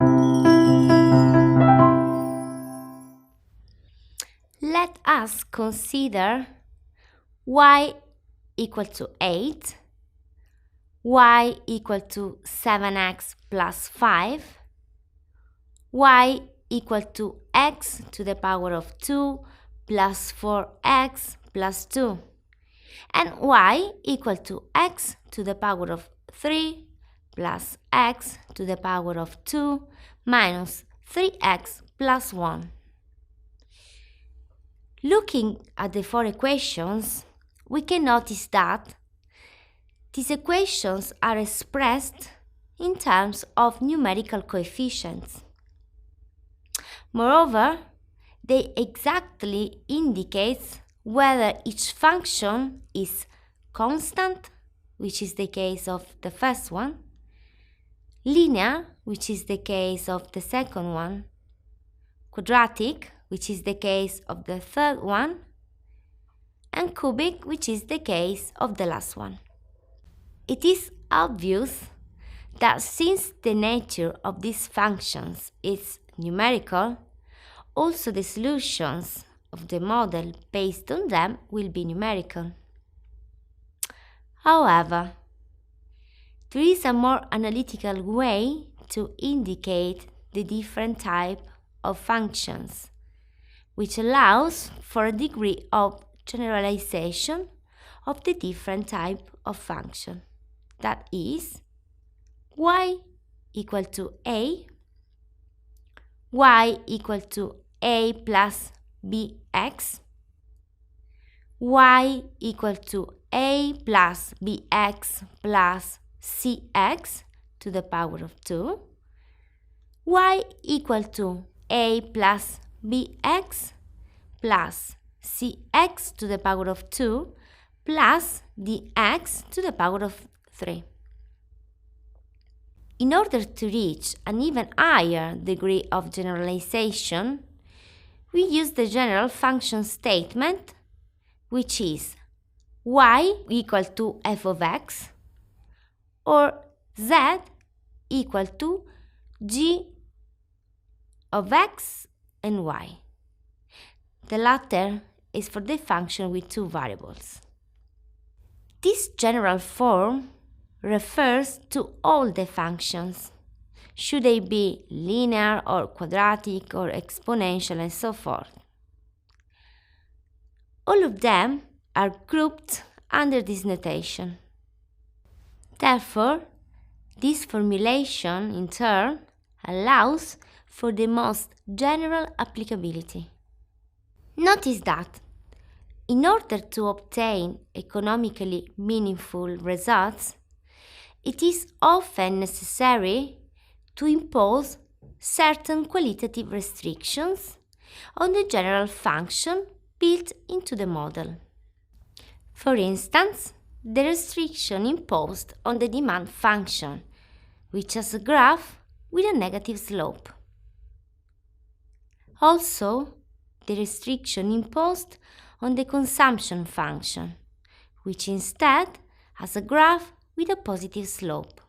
Let us consider y equal to 8, y equal to 7x plus 5, y equal to x to the power of 2 plus 4x plus 2, and y equal to x to the power of 3 plus x to the power of 2 minus 3x plus 1. Looking at the four equations, we can notice that these equations are expressed in terms of numerical coefficients. Moreover, they exactly indicate whether each function is constant, which is the case of the first one, linear, which is the case of the second one, quadratic, which is the case of the third one, and cubic, which is the case of the last one. It is obvious that since the nature of these functions is numerical, also the solutions of the model based on them will be numerical. However, there is a more analytical way to indicate the different type of functions, which allows for a degree of generalization of the different type of function. That is, y equal to a, y equal to a plus bx, y equal to a plus bx plus cx to the power of 2, y equal to a plus bx plus cx to the power of 2 plus dx to the power of 3. In order to reach an even higher degree of generalization, we use the general function statement, which is y equal to f of x or z equal to g of x and y. The latter is for the function with two variables. This general form refers to all the functions, should they be linear or quadratic or exponential and so forth. All of them are grouped under this notation. Therefore, this formulation in turn allows for the most general applicability. Notice that in order to obtain economically meaningful results, it is often necessary to impose certain qualitative restrictions on the general function built into the model. For instance, the restriction imposed on the demand function, which has a graph with a negative slope. Also, the restriction imposed on the consumption function, which instead has a graph with a positive slope.